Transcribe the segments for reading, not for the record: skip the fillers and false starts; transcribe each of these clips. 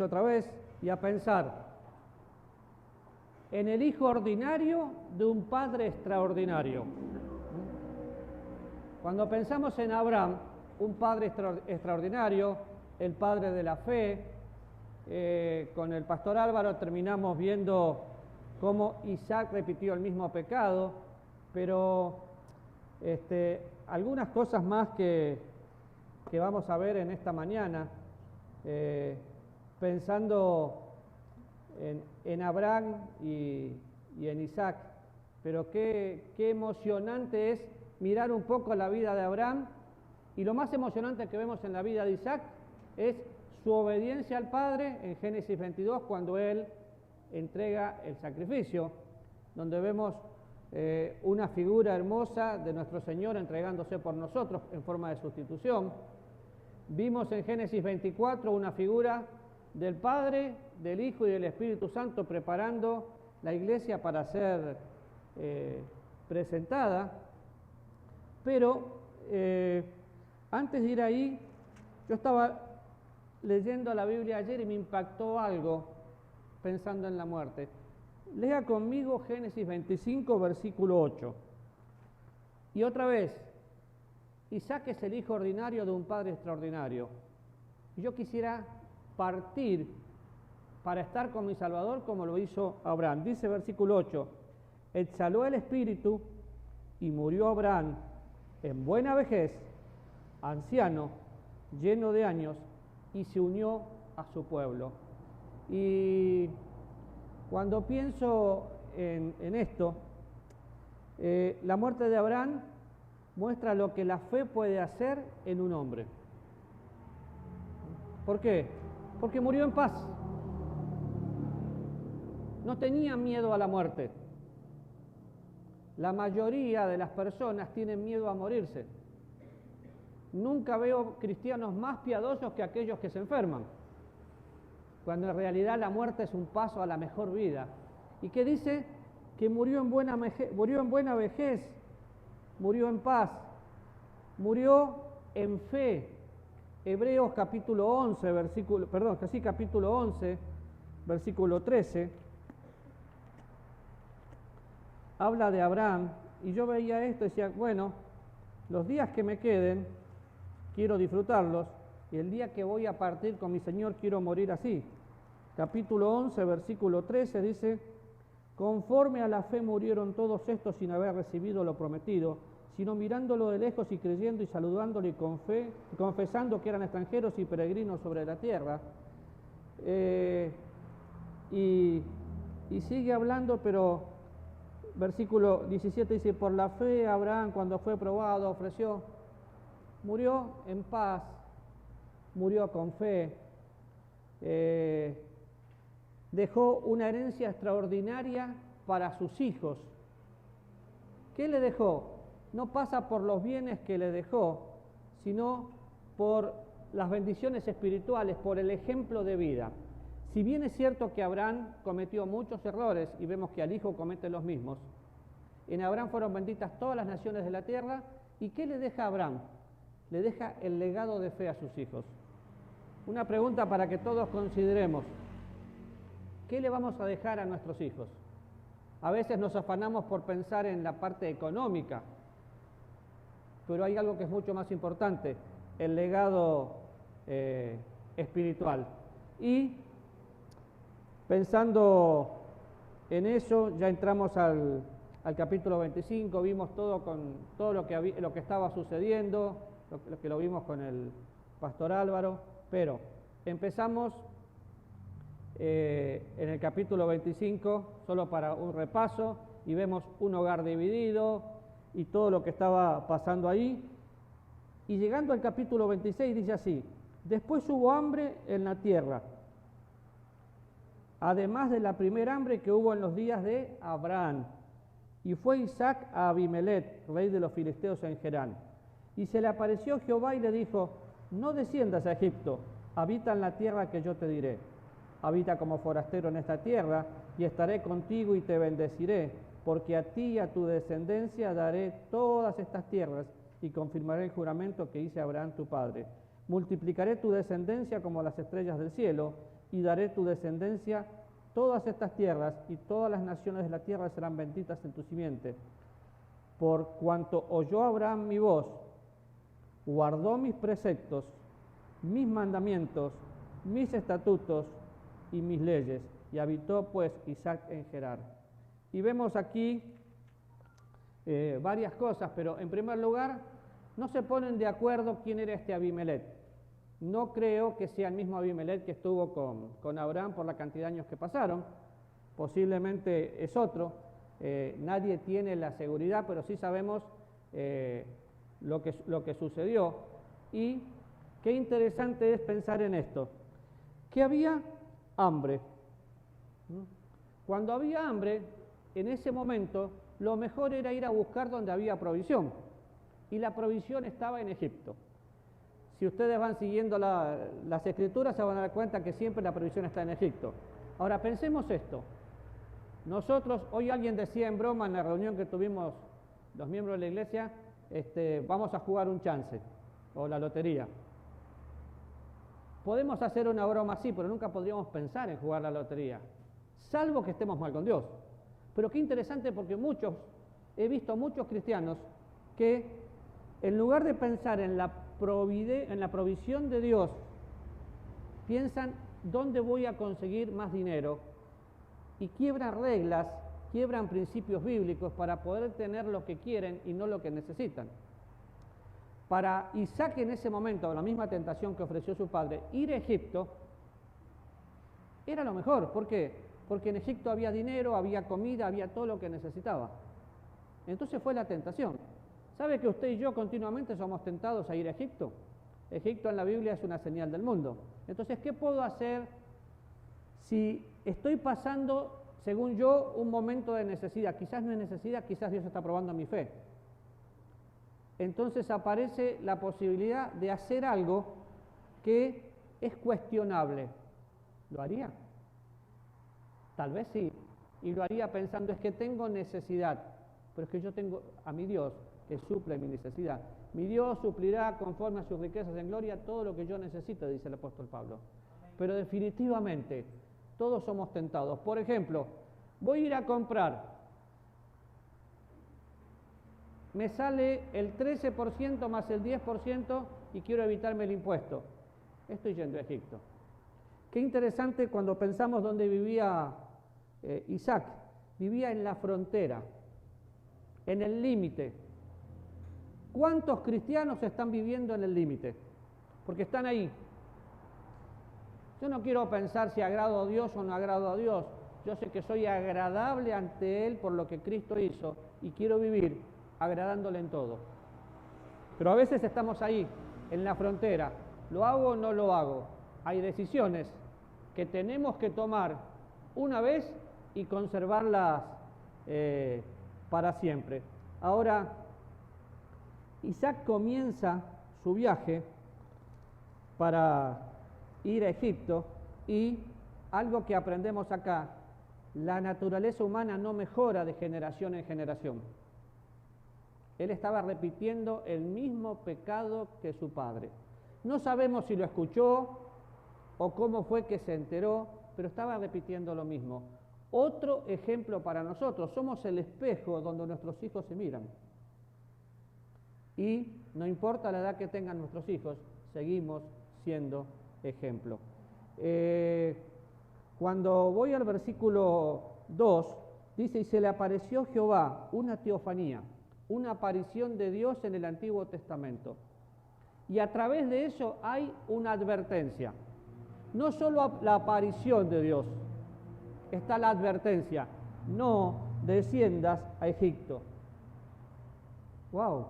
otra vez y a pensar en el hijo ordinario de un padre extraordinario. Cuando pensamos en Abraham, un padre extraordinario, el padre de la fe, con el pastor Álvaro terminamos viendo cómo Isaac repitió el mismo pecado, pero algunas cosas más que vamos a ver en esta mañana, pensando en Abraham y en Isaac, pero qué emocionante es mirar un poco la vida de Abraham, y lo más emocionante que vemos en la vida de Isaac es su obediencia al Padre en Génesis 22, cuando él entrega el sacrificio, donde vemos una figura hermosa de nuestro Señor entregándose por nosotros en forma de sustitución. Vimos en Génesis 24 una figura del Padre, del Hijo y del Espíritu Santo preparando la iglesia para ser presentada. Pero antes de ir ahí, yo estaba leyendo la Biblia ayer y me impactó algo pensando en la muerte. Lea conmigo Génesis 25, versículo 8. Y otra vez, Isaac es el hijo ordinario de un padre extraordinario. Yo quisiera partir para estar con mi Salvador como lo hizo Abraham. Dice versículo 8, exhaló el espíritu y murió Abraham en buena vejez, anciano, lleno de años, y se unió a su pueblo. Y cuando pienso en esto, la muerte de Abraham muestra lo que la fe puede hacer en un hombre. ¿Por qué? Porque murió en paz. No tenía miedo a la muerte. La mayoría de las personas tienen miedo a morirse. Nunca veo cristianos más piadosos que aquellos que se enferman, cuando en realidad la muerte es un paso a la mejor vida. ¿Y qué dice? Que murió en buena vejez, murió en paz, murió en fe. Hebreos capítulo 11, capítulo 11, versículo 13, habla de Abraham, y yo veía esto y decía, bueno, los días que me queden, quiero disfrutarlos, y el día que voy a partir con mi Señor quiero morir así. Capítulo 11, versículo 13 dice, conforme a la fe murieron todos estos sin haber recibido lo prometido, sino mirándolo de lejos y creyendo y saludándolo y con fe, confesando que eran extranjeros y peregrinos sobre la tierra. Y sigue hablando, pero versículo 17 dice, por la fe Abraham cuando fue probado ofreció, murió en paz, murió con fe, dejó una herencia extraordinaria para sus hijos. ¿Qué le dejó? No pasa por los bienes que le dejó, sino por las bendiciones espirituales, por el ejemplo de vida. Si bien es cierto que Abraham cometió muchos errores, y vemos que al hijo comete los mismos, en Abraham fueron benditas todas las naciones de la tierra. ¿Y qué le deja a Abraham? Le deja el legado de fe a sus hijos. Una pregunta para que todos consideremos. ¿Qué le vamos a dejar a nuestros hijos? A veces nos afanamos por pensar en la parte económica, pero hay algo que es mucho más importante, el legado espiritual. Y pensando en eso, ya entramos al capítulo 25, vimos todo lo que estaba sucediendo, lo vimos con el pastor Álvaro, pero empezamos en el capítulo 25, solo para un repaso, y vemos un hogar dividido y todo lo que estaba pasando ahí. Y llegando al capítulo 26 dice así, después hubo hambre en la tierra, además de la primera hambre que hubo en los días de Abraham. Y fue Isaac a Abimelech, rey de los filisteos en Gerán. Y se le apareció Jehová y le dijo, no desciendas a Egipto, habita en la tierra que yo te diré. Habita como forastero en esta tierra, y estaré contigo y te bendeciré, porque a ti y a tu descendencia daré todas estas tierras, y confirmaré el juramento que hice a Abraham tu padre. Multiplicaré tu descendencia como las estrellas del cielo, y daré tu descendencia todas estas tierras, y todas las naciones de la tierra serán benditas en tu simiente. Por cuanto oyó Abraham mi voz, guardó mis preceptos, mis mandamientos, mis estatutos y mis leyes, y habitó pues Isaac en Gerar. Y vemos aquí varias cosas, pero en primer lugar, no se ponen de acuerdo quién era este Abimelech. No creo que sea el mismo Abimelech que estuvo con Abraham por la cantidad de años que pasaron. Posiblemente es otro. Nadie tiene la seguridad, pero sí sabemos lo que sucedió. Y qué interesante es pensar en esto, que había hambre. Cuando había hambre, en ese momento, lo mejor era ir a buscar donde había provisión. Y la provisión estaba en Egipto. Si ustedes van siguiendo las escrituras, se van a dar cuenta que siempre la provisión está en Egipto. Ahora, pensemos esto. Nosotros, hoy alguien decía en broma en la reunión que tuvimos los miembros de la iglesia, vamos a jugar un chance, o la lotería. Podemos hacer una broma así, pero nunca podríamos pensar en jugar la lotería, salvo que estemos mal con Dios. Pero qué interesante, porque he visto muchos cristianos que en lugar de pensar en la provisión de Dios, piensan dónde voy a conseguir más dinero y quiebran reglas, quiebran principios bíblicos para poder tener lo que quieren y no lo que necesitan. Para Isaac en ese momento, la misma tentación que ofreció su padre, ir a Egipto era lo mejor. ¿Por qué? Porque en Egipto había dinero, había comida, había todo lo que necesitaba. Entonces fue la tentación. ¿Sabe que usted y yo continuamente somos tentados a ir a Egipto? Egipto en la Biblia es una señal del mundo. Entonces, ¿qué puedo hacer si estoy pasando, según yo, un momento de necesidad? Quizás no es necesidad, quizás Dios está probando mi fe. Entonces aparece la posibilidad de hacer algo que es cuestionable. ¿Lo haría? Tal vez sí. Y lo haría pensando, es que tengo necesidad, pero es que yo tengo a mi Dios que suple mi necesidad. Mi Dios suplirá conforme a sus riquezas en gloria todo lo que yo necesito, dice el apóstol Pablo. Pero definitivamente todos somos tentados. Por ejemplo, voy a ir a comprar, me sale el 13% más el 10% y quiero evitarme el impuesto. Estoy yendo a Egipto. Qué interesante cuando pensamos dónde vivía Isaac. Vivía en la frontera, en el límite. ¿Cuántos cristianos están viviendo en el límite? Porque están ahí. Yo no quiero pensar si agrado a Dios o no agrado a Dios. Yo sé que soy agradable ante Él por lo que Cristo hizo y quiero vivir agradándole en todo. Pero a veces estamos ahí, en la frontera. ¿Lo hago o no lo hago? Hay decisiones que tenemos que tomar una vez y conservarlas para siempre. Ahora, Isaac comienza su viaje para ir a Egipto y algo que aprendemos acá, la naturaleza humana no mejora de generación en generación. Él estaba repitiendo el mismo pecado que su padre. No sabemos si lo escuchó o cómo fue que se enteró, pero estaba repitiendo lo mismo. Otro ejemplo para nosotros, somos el espejo donde nuestros hijos se miran. Y no importa la edad que tengan nuestros hijos, seguimos siendo ejemplo. Cuando voy al versículo 2, dice, y se le apareció Jehová, una teofanía, una aparición de Dios en el Antiguo Testamento. Y a través de eso hay una advertencia. No solo la aparición de Dios, está la advertencia, no desciendas a Egipto. ¡Wow!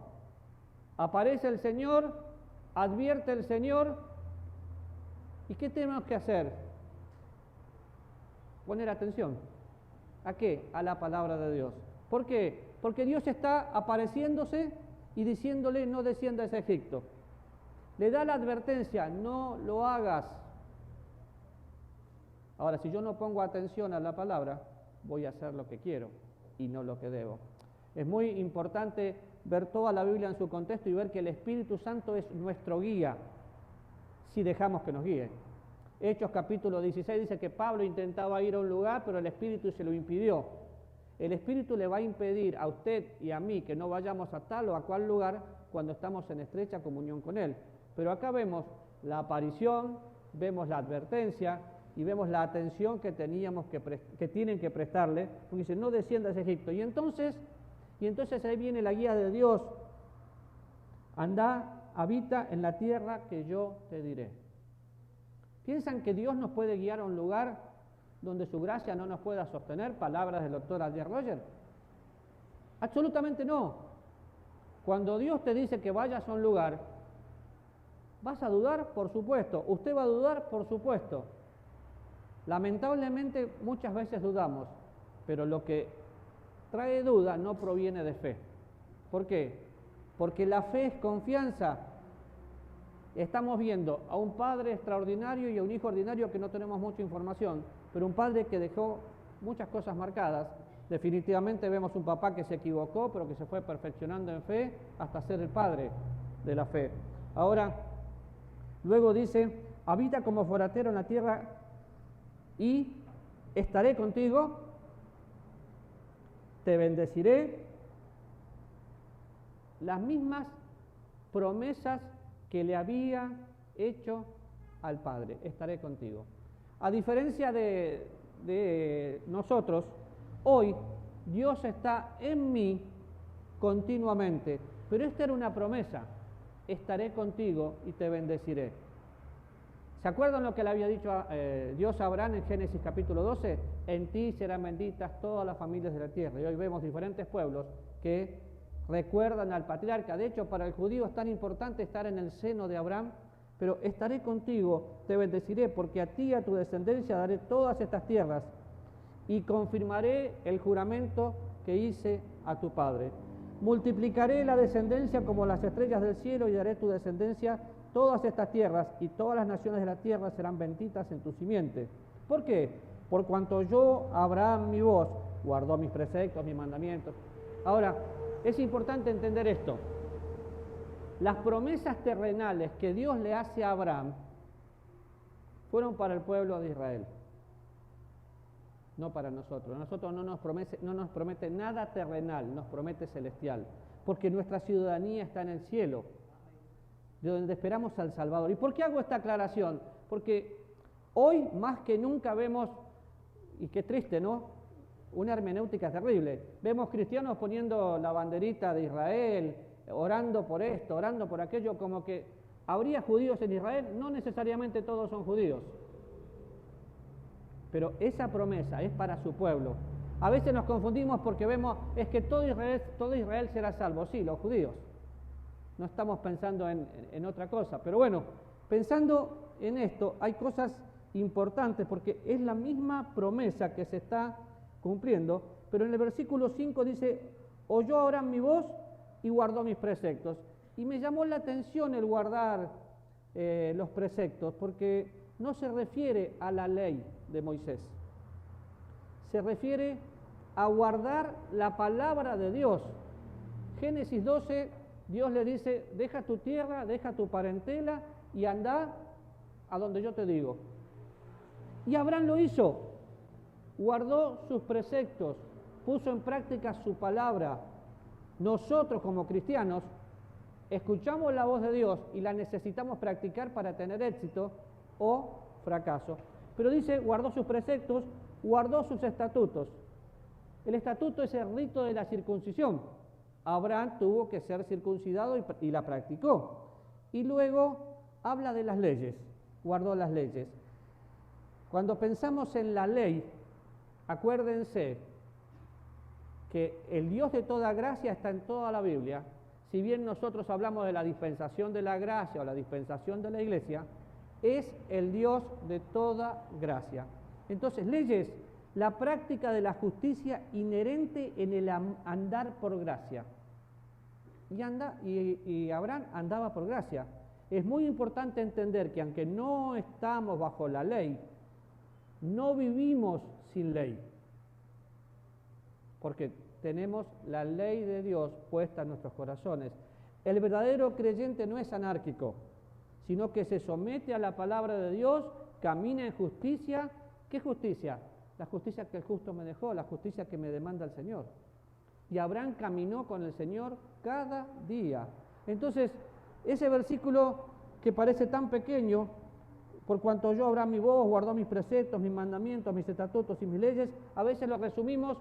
Aparece el Señor, advierte el Señor, ¿y qué tenemos que hacer? Poner atención. ¿A qué? A la palabra de Dios. ¿Por qué? Porque Dios está apareciéndose y diciéndole, no desciendas a Egipto. Le da la advertencia, no lo hagas. Ahora, si yo no pongo atención a la palabra, voy a hacer lo que quiero y no lo que debo. Es muy importante ver toda la Biblia en su contexto y ver que el Espíritu Santo es nuestro guía, si dejamos que nos guíe. Hechos capítulo 16 dice que Pablo intentaba ir a un lugar, pero el Espíritu se lo impidió. El Espíritu le va a impedir a usted y a mí que no vayamos a tal o a cual lugar cuando estamos en estrecha comunión con Él. Pero acá vemos la aparición, vemos la advertencia y vemos la atención que tienen que prestarle, porque dice, no desciendas a Egipto. Y entonces ahí viene la guía de Dios. Anda, habita en la tierra que yo te diré. ¿Piensan que Dios nos puede guiar a un lugar donde su gracia no nos pueda sostener? Palabras del doctor Adrian Rogers. Absolutamente no. Cuando Dios te dice que vayas a un lugar, ¿vas a dudar? Por supuesto. ¿Usted va a dudar? Por supuesto. Lamentablemente muchas veces dudamos, pero lo que trae duda no proviene de fe. ¿Por qué? Porque la fe es confianza. Estamos viendo a un padre extraordinario y a un hijo ordinario que no tenemos mucha información, pero un padre que dejó muchas cosas marcadas. Definitivamente vemos un papá que se equivocó, pero que se fue perfeccionando en fe hasta ser el padre de la fe. Ahora, luego dice, habita como forastero en la tierra y estaré contigo, te bendeciré. Las mismas promesas que le había hecho al Padre, estaré contigo. A diferencia de nosotros, hoy Dios está en mí continuamente, pero esta era una promesa, estaré contigo y te bendeciré. ¿Se acuerdan lo que le había dicho Dios a Abraham en Génesis capítulo 12? En ti serán benditas todas las familias de la tierra. Y hoy vemos diferentes pueblos que recuerdan al patriarca. De hecho, para el judío es tan importante estar en el seno de Abraham, pero estaré contigo, te bendeciré, porque a ti y a tu descendencia daré todas estas tierras y confirmaré el juramento que hice a tu padre. Multiplicaré la descendencia como las estrellas del cielo y daré a tu descendencia todas estas tierras, y todas las naciones de la tierra serán benditas en tu simiente. ¿Por qué? Por cuanto yo, Abraham, mi voz, guardó mis preceptos, mis mandamientos. Ahora, es importante entender esto. Las promesas terrenales que Dios le hace a Abraham fueron para el pueblo de Israel, no para nosotros. Nosotros no nos promete nada terrenal, nos promete celestial, porque nuestra ciudadanía está en el cielo, de donde esperamos al Salvador. ¿Y por qué hago esta aclaración? Porque hoy más que nunca vemos, y qué triste, ¿no?, una hermenéutica terrible. Vemos cristianos poniendo la banderita de Israel, orando por esto, orando por aquello, como que habría judíos en Israel. No necesariamente todos son judíos, pero esa promesa es para su pueblo. A veces nos confundimos porque vemos, es que todo Israel será salvo. Sí, los judíos. No estamos pensando en otra cosa, pero bueno, pensando en esto, hay cosas importantes porque es la misma promesa que se está cumpliendo, pero en el versículo 5 dice, oyó Abraham mi voz y guardó mis preceptos. Y me llamó la atención el guardar los preceptos, porque no se refiere a la ley de Moisés, se refiere a guardar la palabra de Dios. Génesis 12, Dios le dice, deja tu tierra, deja tu parentela y anda a donde yo te digo. Y Abraham lo hizo, guardó sus preceptos, puso en práctica su palabra. Nosotros como cristianos escuchamos la voz de Dios y la necesitamos practicar para tener éxito o fracaso. Pero dice, guardó sus preceptos, guardó sus estatutos. El estatuto es el rito de la circuncisión. Abraham tuvo que ser circuncidado y la practicó. Y luego habla de las leyes, guardó las leyes. Cuando pensamos en la ley, acuérdense que el Dios de toda gracia está en toda la Biblia. Si bien nosotros hablamos de la dispensación de la gracia o la dispensación de la iglesia, es el Dios de toda gracia. Entonces, leyes, la práctica de la justicia inherente en el andar por gracia. Y Abraham andaba por gracia. Es muy importante entender que aunque no estamos bajo la ley, no vivimos sin ley, porque tenemos la ley de Dios puesta en nuestros corazones. El verdadero creyente no es anárquico, sino que se somete a la palabra de Dios, camina en justicia. ¿Qué justicia? La justicia que el justo me dejó, la justicia que me demanda el Señor. Y Abraham caminó con el Señor cada día. Entonces, ese versículo que parece tan pequeño, por cuanto yo Abraham mi voz, guardó mis preceptos, mis mandamientos, mis estatutos y mis leyes, a veces lo resumimos,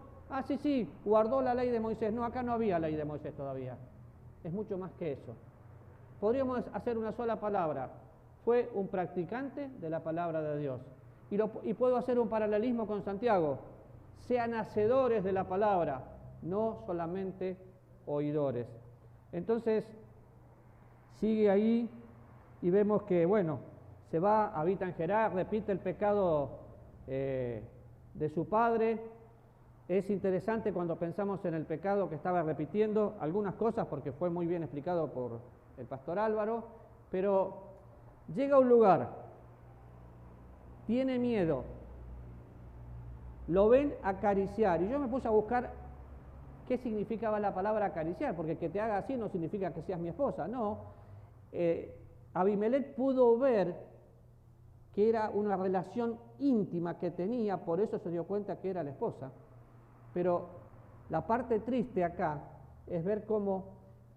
sí, guardó la ley de Moisés. No, acá no había ley de Moisés todavía. Es mucho más que eso. Podríamos hacer una sola palabra. Fue un practicante de la palabra de Dios. Y puedo hacer un paralelismo con Santiago. Sean hacedores de la palabra, no solamente oidores. Entonces, sigue ahí y vemos que, se va, habita en Gerar, repite el pecado de su padre. Es interesante cuando pensamos en el pecado que estaba repitiendo, algunas cosas, porque fue muy bien explicado por el pastor Álvaro, pero llega a un lugar, tiene miedo, lo ven acariciar, y yo me puse a buscar qué significaba la palabra acariciar, porque que te haga así no significa que seas mi esposa, no. Abimelech pudo ver que era una relación íntima que tenía, por eso se dio cuenta que era la esposa. Pero la parte triste acá es ver cómo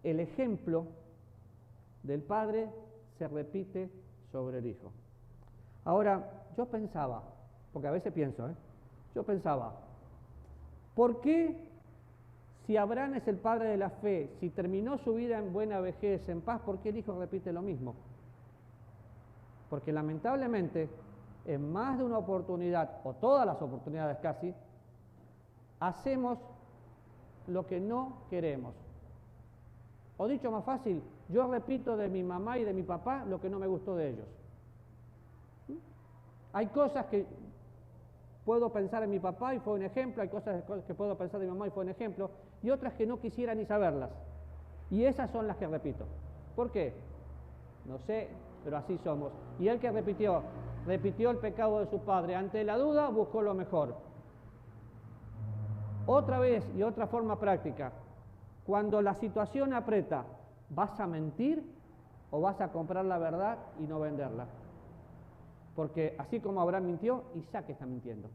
el ejemplo del padre se repite sobre el hijo. Ahora, yo pensaba, porque a veces pienso, yo pensaba, ¿por qué si Abraham es el padre de la fe, si terminó su vida en buena vejez, en paz, por qué el hijo repite lo mismo? Porque lamentablemente, en más de una oportunidad, o todas las oportunidades casi, hacemos lo que no queremos. O dicho más fácil, yo repito de mi mamá y de mi papá lo que no me gustó de ellos. Hay cosas que puedo pensar en mi papá y fue un ejemplo, hay cosas que puedo pensar de mi mamá y fue un ejemplo, y otras que no quisiera ni saberlas. Y esas son las que repito. ¿Por qué? No sé, pero así somos. Y el que repitió el pecado de su padre. Ante la duda, buscó lo mejor. Otra vez y otra forma práctica. Cuando la situación aprieta, ¿vas a mentir o vas a comprar la verdad y no venderla? Porque así como Abraham mintió, Isaac está mintiendo.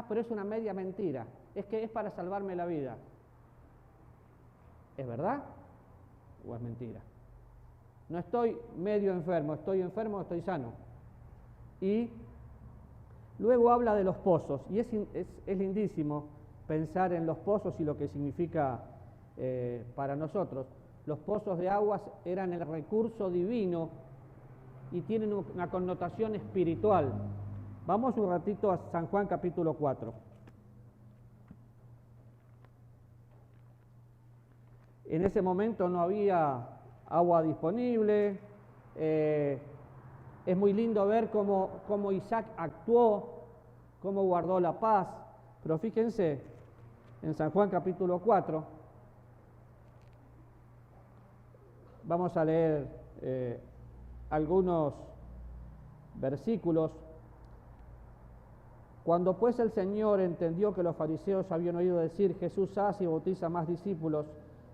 Pero es una media mentira. Es que es para salvarme la vida. ¿Es verdad o es mentira? No estoy medio enfermo, estoy enfermo o estoy sano. Y luego habla de los pozos, y es lindísimo pensar en los pozos y lo que significa para nosotros. Los pozos de aguas eran el recurso divino y tienen una connotación espiritual. Vamos un ratito a San Juan capítulo 4. En ese momento no había agua disponible. Es muy lindo ver cómo Isaac actuó, cómo guardó la paz. Pero fíjense, en San Juan capítulo 4, vamos a leer algunos versículos. Cuando pues el Señor entendió que los fariseos habían oído decir, Jesús hace y bautiza más discípulos,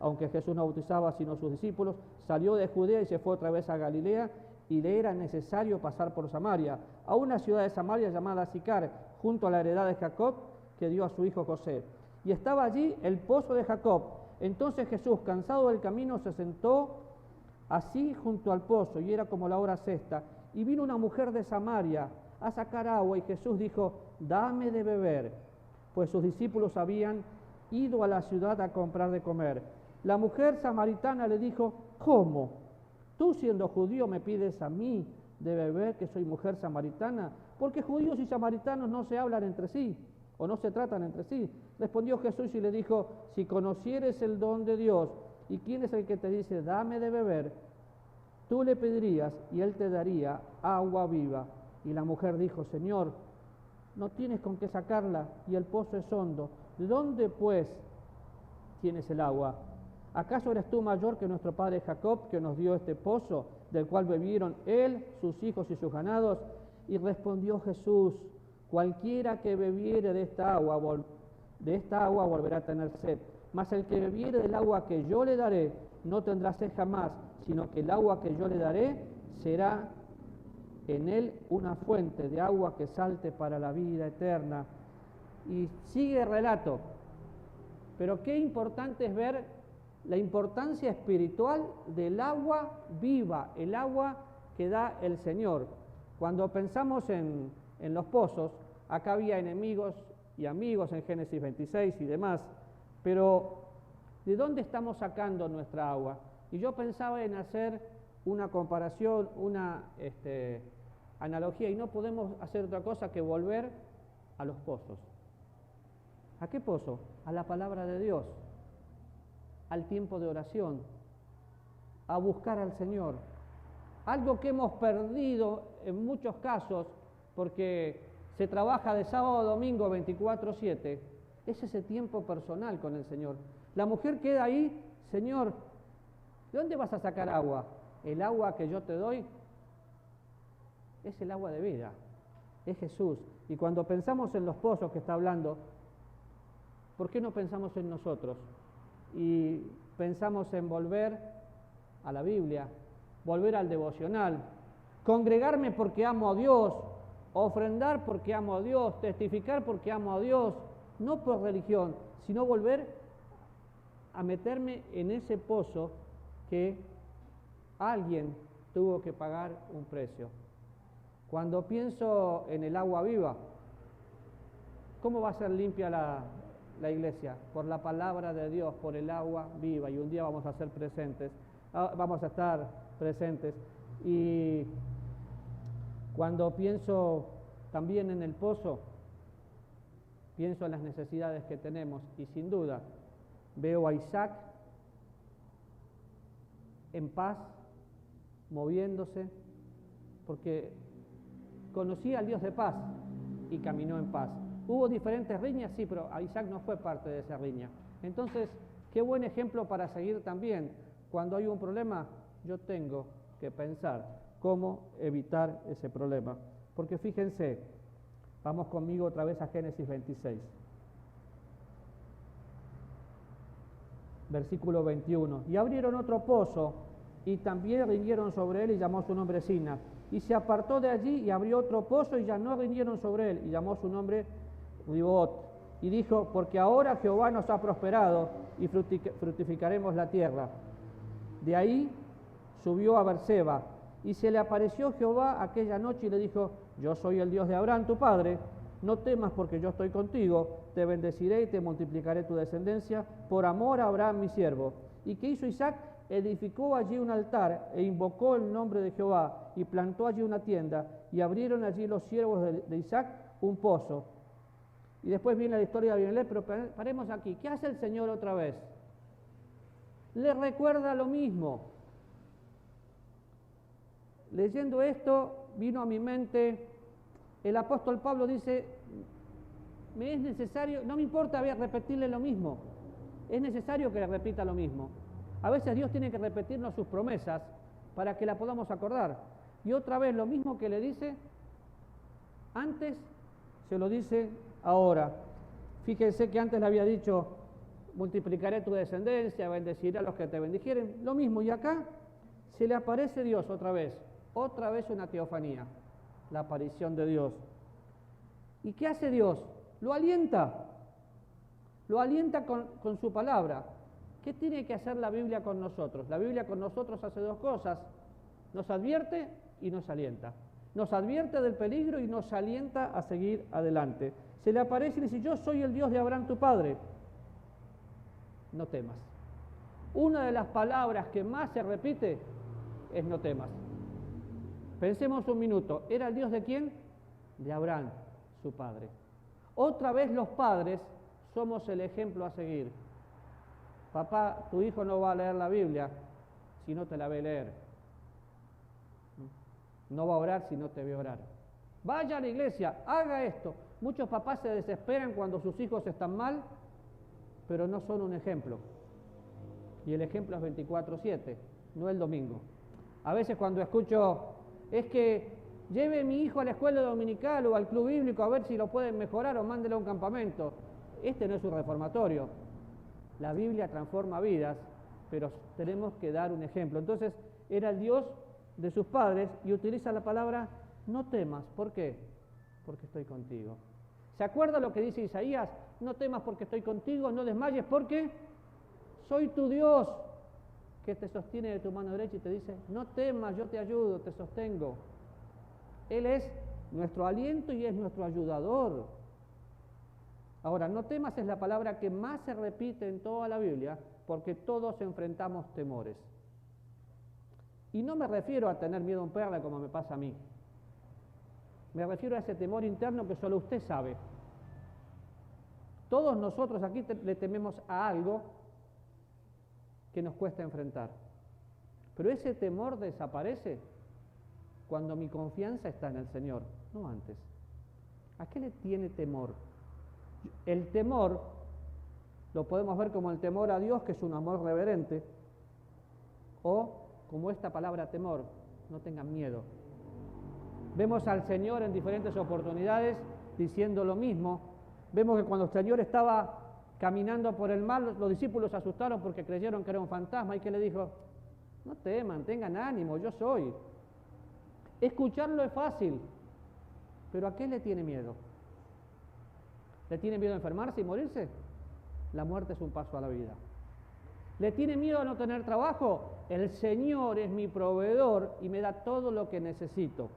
aunque Jesús no bautizaba sino sus discípulos, salió de Judea y se fue otra vez a Galilea, y le era necesario pasar por Samaria, a una ciudad de Samaria llamada Sicar, junto a la heredad de Jacob, que dio a su hijo José. Y estaba allí el pozo de Jacob. Entonces Jesús, cansado del camino, se sentó así junto al pozo, y era como la hora sexta, y vino una mujer de Samaria a sacar agua, y Jesús dijo, dame de beber, pues sus discípulos habían ido a la ciudad a comprar de comer. La mujer samaritana le dijo, ¿cómo? Tú siendo judío me pides a mí de beber, que soy mujer samaritana, porque judíos y samaritanos no se hablan entre sí, o no se tratan entre sí. Respondió Jesús y le dijo, si conocieres el don de Dios, y quién es el que te dice, dame de beber, tú le pedirías y él te daría agua viva. Y la mujer dijo, Señor, no tienes con qué sacarla, y el pozo es hondo. ¿De dónde, pues, tienes el agua? ¿Acaso eres tú mayor que nuestro padre Jacob, que nos dio este pozo, del cual bebieron él, sus hijos y sus ganados? Y respondió Jesús, cualquiera que bebiere de esta agua volverá a tener sed. Mas el que bebiere del agua que yo le daré, no tendrá sed jamás, sino que el agua que yo le daré será en él una fuente de agua que salte para la vida eterna. Y sigue el relato. Pero qué importante es ver la importancia espiritual del agua viva, el agua que da el Señor. Cuando pensamos en los pozos, acá había enemigos y amigos en Génesis 26 y demás, pero ¿de dónde estamos sacando nuestra agua? Y yo pensaba en hacer una comparación, una analogía, y no podemos hacer otra cosa que volver a los pozos. ¿A qué pozo? A la palabra de Dios, al tiempo de oración, a buscar al Señor. Algo que hemos perdido en muchos casos, porque se trabaja de sábado a domingo 24/7, es ese tiempo personal con el Señor. La mujer queda ahí, Señor, ¿de dónde vas a sacar agua? El agua que yo te doy es el agua de vida, es Jesús. Y cuando pensamos en los pozos que está hablando, ¿por qué no pensamos en nosotros? Y pensamos en volver a la Biblia, volver al devocional, congregarme porque amo a Dios, ofrendar porque amo a Dios, testificar porque amo a Dios, no por religión, sino volver a meterme en ese pozo que alguien tuvo que pagar un precio. Cuando pienso en el agua viva, ¿cómo va a ser limpia la iglesia? Por la palabra de Dios, por el agua viva, y un día vamos a ser presentes, vamos a estar presentes. Y cuando pienso también en el pozo, pienso en las necesidades que tenemos, y sin duda veo a Isaac en paz, moviéndose, porque conocía al Dios de paz y caminó en paz. Hubo diferentes riñas, sí, pero a Isaac no fue parte de esa riña. Entonces, qué buen ejemplo para seguir también. Cuando hay un problema, yo tengo que pensar cómo evitar ese problema. Porque fíjense, vamos conmigo otra vez a Génesis 26. Versículo 21. Y abrieron otro pozo, y también rindieron sobre él, y llamó su nombre Sina. Y se apartó de allí, y abrió otro pozo, y ya no rindieron sobre él, y llamó su nombre Ribot. Y dijo, porque ahora Jehová nos ha prosperado, y fructificaremos la tierra. De ahí subió a Berseba, y se le apareció Jehová aquella noche, y le dijo, yo soy el Dios de Abraham, tu padre, no temas porque yo estoy contigo, te bendeciré y te multiplicaré tu descendencia, por amor a Abraham mi siervo. ¿Y qué hizo Isaac? Edificó allí un altar, e invocó el nombre de Jehová, y plantó allí una tienda, y abrieron allí los siervos de Isaac un pozo. Y después viene la historia de Abimelech, pero paremos aquí. ¿Qué hace el Señor otra vez? Le recuerda lo mismo. Leyendo esto, vino a mi mente, el apóstol Pablo dice, me es necesario, no me importa repetirle lo mismo, es necesario que le repita lo mismo. A veces Dios tiene que repetirnos sus promesas para que la podamos acordar. Y otra vez lo mismo que le dice antes, se lo dice ahora. Fíjense que antes le había dicho, multiplicaré tu descendencia, bendeciré a los que te bendijeren. Lo mismo, y acá se le aparece Dios otra vez una teofanía, la aparición de Dios. ¿Y qué hace Dios? Lo alienta con su palabra. ¿Qué tiene que hacer la Biblia con nosotros? La Biblia con nosotros hace dos cosas, nos advierte y nos alienta. Nos advierte del peligro y nos alienta a seguir adelante. Se le aparece y le dice, yo soy el Dios de Abraham tu padre, no temas. Una de las palabras que más se repite es no temas. Pensemos un minuto, ¿era el Dios de quién? De Abraham, su padre. Otra vez los padres somos el ejemplo a seguir. Papá, tu hijo no va a leer la Biblia si no te la ve leer. No va a orar si no te ve orar. Vaya a la iglesia, haga esto. Muchos papás se desesperan cuando sus hijos están mal, pero no son un ejemplo. Y el ejemplo es 24/7, no el domingo. A veces cuando escucho, es que lleve a mi hijo a la escuela dominical o al club bíblico a ver si lo pueden mejorar o mándelo a un campamento. Este no es un reformatorio. La Biblia transforma vidas, pero tenemos que dar un ejemplo. Entonces, era el Dios de sus padres y utiliza la palabra no temas. ¿Por qué? Porque estoy contigo. ¿Se acuerda lo que dice Isaías? No temas porque estoy contigo, no desmayes porque soy tu Dios, que te sostiene de tu mano derecha y te dice, no temas, yo te ayudo, te sostengo. Él es nuestro aliento y es nuestro ayudador. Ahora, no temas es la palabra que más se repite en toda la Biblia, porque todos enfrentamos temores. Y no me refiero a tener miedo a un perro como me pasa a mí. Me refiero a ese temor interno que solo usted sabe. Todos nosotros aquí le tememos a algo que nos cuesta enfrentar. Pero ese temor desaparece cuando mi confianza está en el Señor, no antes. ¿A qué le tiene temor? El temor lo podemos ver como el temor a Dios, que es un amor reverente, o como esta palabra temor, no tengan miedo. Vemos al Señor en diferentes oportunidades diciendo lo mismo. Vemos que cuando el Señor estaba caminando por el mar, los discípulos se asustaron porque creyeron que era un fantasma, y que le dijo, no teman, tengan ánimo, yo soy. Escucharlo es fácil, pero ¿a qué le tiene miedo? ¿Le tiene miedo a enfermarse y morirse? La muerte es un paso a la vida. ¿Le tiene miedo a no tener trabajo? El Señor es mi proveedor y me da todo lo que necesito.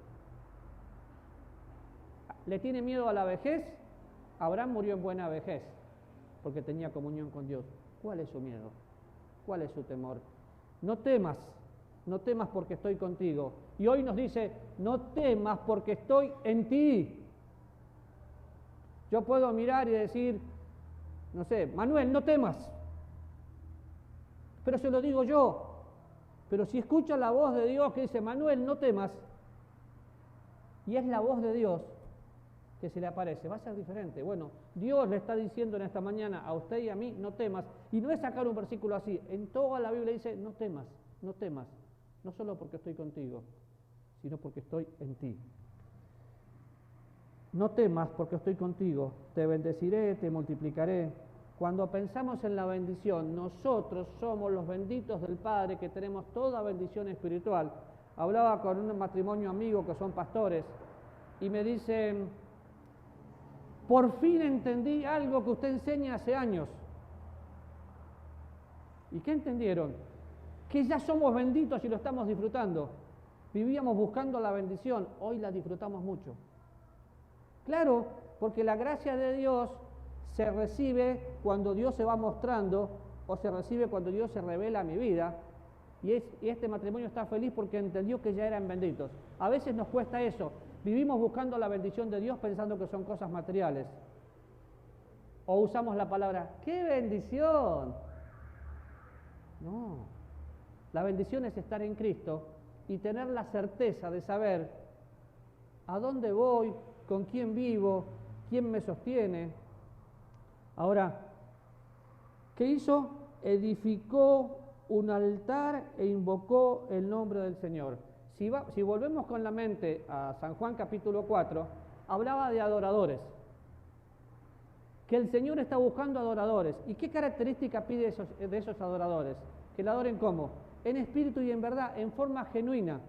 ¿Le tiene miedo a la vejez? Abraham murió en buena vejez, porque tenía comunión con Dios. ¿Cuál es su miedo? ¿Cuál es su temor? No temas porque estoy contigo. Y hoy nos dice, no temas porque estoy en ti. Yo puedo mirar y decir, no sé, Manuel, no temas. Pero se lo digo yo. Pero si escucha la voz de Dios que dice, Manuel, no temas, y es la voz de Dios que se le aparece, va a ser diferente. Bueno, Dios le está diciendo en esta mañana a usted y a mí, no temas, y no es sacar un versículo así, en toda la Biblia dice, no temas, no solo porque estoy contigo, sino porque estoy en ti. No temas porque estoy contigo, te bendeciré, te multiplicaré. Cuando pensamos en la bendición, nosotros somos los benditos del Padre, que tenemos toda bendición espiritual. Hablaba con un matrimonio amigo que son pastores, y me dicen, por fin entendí algo que usted enseña hace años. ¿Y qué entendieron? Que ya somos benditos y lo estamos disfrutando. Vivíamos buscando la bendición, hoy la disfrutamos mucho. Claro, porque la gracia de Dios se recibe cuando Dios se va mostrando, o se recibe cuando Dios se revela a mi vida, y este matrimonio está feliz porque entendió que ya eran benditos. A veces nos cuesta eso, vivimos buscando la bendición de Dios pensando que son cosas materiales, o usamos la palabra, ¡qué bendición! No, la bendición es estar en Cristo y tener la certeza de saber a dónde voy, con quién vivo, quién me sostiene. Ahora, ¿qué hizo? Edificó un altar e invocó el nombre del Señor. Si volvemos con la mente a San Juan capítulo 4, hablaba de adoradores. Que el Señor está buscando adoradores. ¿Y qué característica pide de esos adoradores? Que la adoren ¿cómo? En espíritu y en verdad, en forma genuina.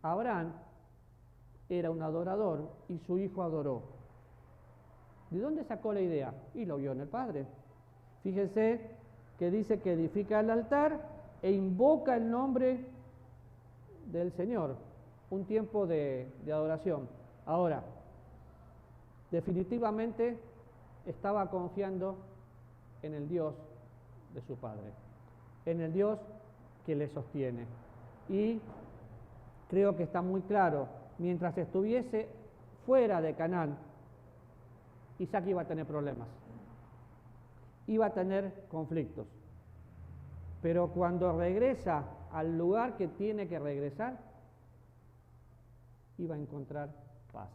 Abraham era un adorador y su hijo adoró. ¿De dónde sacó la idea? Y lo vio en el Padre. Fíjense que dice que edifica el altar e invoca el nombre del Señor. Un tiempo de adoración. Ahora, definitivamente estaba confiando en el Dios de su Padre, en el Dios que le sostiene. Y creo que está muy claro, mientras estuviese fuera de Canaán, Isaac iba a tener problemas, iba a tener conflictos, pero cuando regresa al lugar que tiene que regresar, iba a encontrar paz.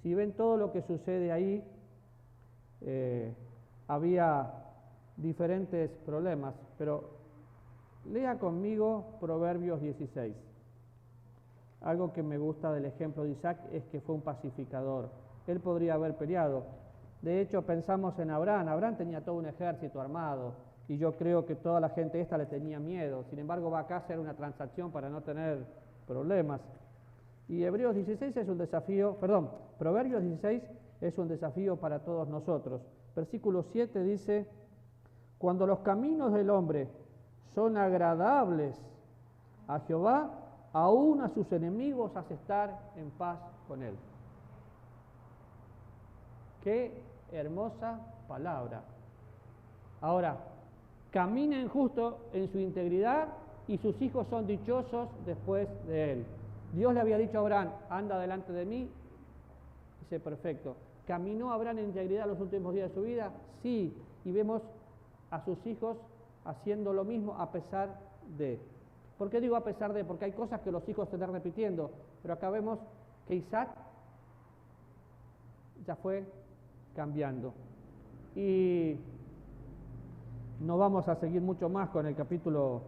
Si ven todo lo que sucede ahí, había diferentes problemas, pero lea conmigo Proverbios 16. Algo que me gusta del ejemplo de Isaac es que fue un pacificador. Él podría haber peleado. De hecho, pensamos en Abraham. Abraham tenía todo un ejército armado y yo creo que toda la gente esta le tenía miedo. Sin embargo, va acá a hacer una transacción para no tener problemas. Y Hebreos 16 es un desafío, Proverbios 16 es un desafío para todos nosotros. Versículo 7 dice, cuando los caminos del hombre son agradables a Jehová, aún a sus enemigos hace estar en paz con él. Qué hermosa palabra. Ahora, caminen justo en su integridad y sus hijos son dichosos después de él. Dios le había dicho a Abraham, anda delante de mí, dice perfecto. ¿Caminó Abraham en integridad los últimos días de su vida? Sí, y vemos a sus hijos haciendo lo mismo a pesar de. ¿Por qué digo a pesar de? Porque hay cosas que los hijos se están repitiendo, pero acá vemos que Isaac ya fue cambiando. Y no vamos a seguir mucho más con el capítulo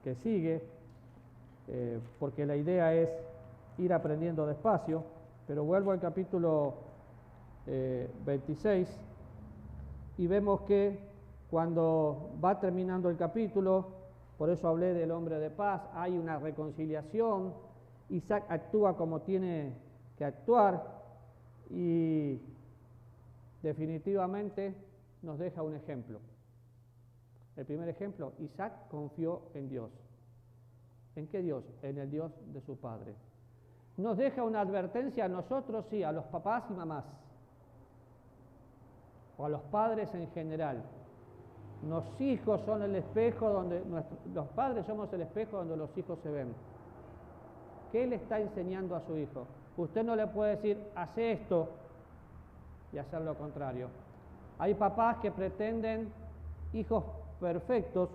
que sigue, porque la idea es ir aprendiendo despacio, pero vuelvo al capítulo 26 y vemos que cuando va terminando el capítulo, por eso hablé del hombre de paz, hay una reconciliación, Isaac actúa como tiene que actuar y definitivamente nos deja un ejemplo. El primer ejemplo, Isaac confió en Dios. ¿En qué Dios? En el Dios de su padre. Nos deja una advertencia a nosotros, sí, a los papás y mamás, o a los padres en general. Los hijos son el espejo donde los padres somos el espejo donde los hijos se ven. ¿Qué le está enseñando a su hijo? Usted no le puede decir, hace esto y hacer lo contrario. Hay papás que pretenden hijos perfectos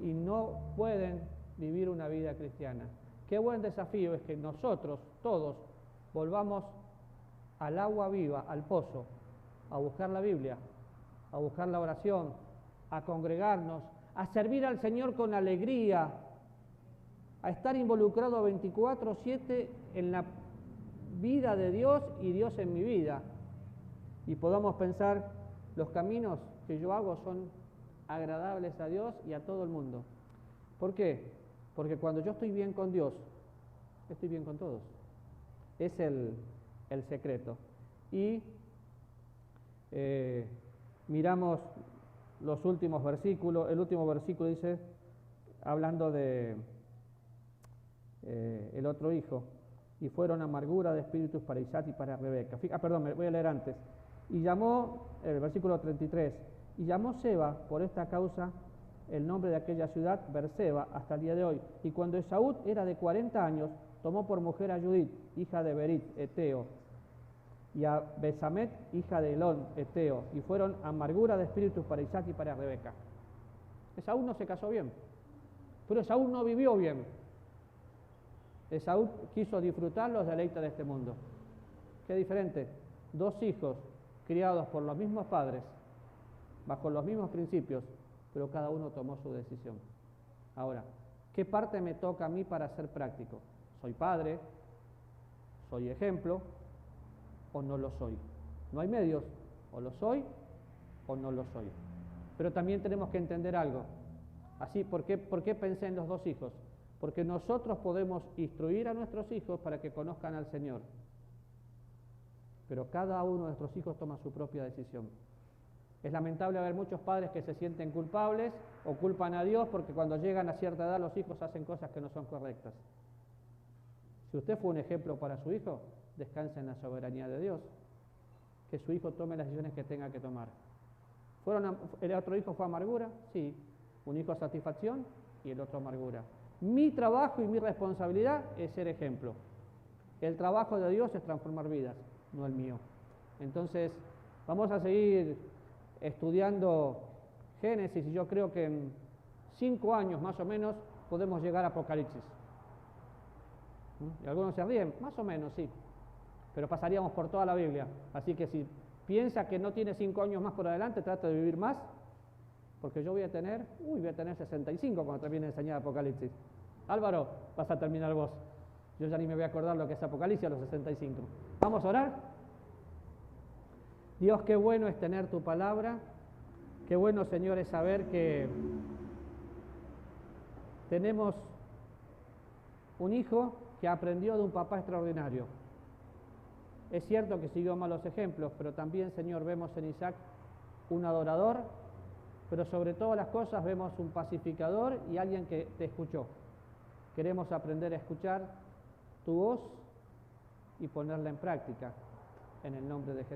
y no pueden vivir una vida cristiana. Qué buen desafío es que nosotros, todos, volvamos al agua viva, al pozo, a buscar la Biblia, a buscar la oración, a congregarnos, a servir al Señor con alegría, a estar involucrado 24/7 en la vida de Dios y Dios en mi vida. Y podamos pensar, los caminos que yo hago son agradables a Dios y a todo el mundo. ¿Por qué? Porque cuando yo estoy bien con Dios, estoy bien con todos. Es el secreto. Y miramos los últimos versículos. El último versículo dice, hablando de el otro hijo, y fueron amargura de espíritus para Isaac y para Rebeca. Me voy a leer antes. Y llamó, el versículo 33, y llamó Seba por esta causa el nombre de aquella ciudad, Berseba, hasta el día de hoy. Y cuando Esaú era de 40 años, tomó por mujer a Judith, hija de Berit, Eteo, y a Besamet, hija de Elón, Eteo, y fueron amargura de espíritus para Isaac y para Rebeca. Esaú no se casó bien, pero Esaú no vivió bien. Esaú quiso disfrutar los deleites de este mundo. Qué diferente, dos hijos criados por los mismos padres, bajo los mismos principios, pero cada uno tomó su decisión. Ahora, ¿qué parte me toca a mí para ser práctico? ¿Soy padre? ¿Soy ejemplo? ¿O no lo soy? No hay medios, o lo soy o no lo soy. Pero también tenemos que entender algo. Así, ¿por qué pensé en los dos hijos? Porque nosotros podemos instruir a nuestros hijos para que conozcan al Señor. Pero cada uno de nuestros hijos toma su propia decisión. Es lamentable ver muchos padres que se sienten culpables o culpan a Dios porque cuando llegan a cierta edad los hijos hacen cosas que no son correctas. Si usted fue un ejemplo para su hijo, descanse en la soberanía de Dios. Que su hijo tome las decisiones que tenga que tomar. ¿El otro hijo fue amargura? Sí. Un hijo satisfacción y el otro amargura. Mi trabajo y mi responsabilidad es ser ejemplo. El trabajo de Dios es transformar vidas, no el mío. Entonces, vamos a seguir estudiando Génesis y yo creo que en 5 años más o menos podemos llegar a Apocalipsis. Y algunos se ríen, más o menos sí, pero pasaríamos por toda la Biblia. Así que si piensa que no tiene 5 años más por adelante, trata de vivir más, porque yo voy a tener 65 cuando termine de enseñar Apocalipsis. Álvaro, vas a terminar vos. Yo ya ni me voy a acordar lo que es Apocalipsis a los 65. ¿Vamos a orar? Dios, qué bueno es tener tu palabra, qué bueno, Señor, es saber que tenemos un hijo que aprendió de un papá extraordinario. Es cierto que siguió malos ejemplos, pero también, Señor, vemos en Isaac un adorador, pero sobre todas las cosas vemos un pacificador y alguien que te escuchó. Queremos aprender a escuchar tu voz y ponerla en práctica, en el nombre de Jesús.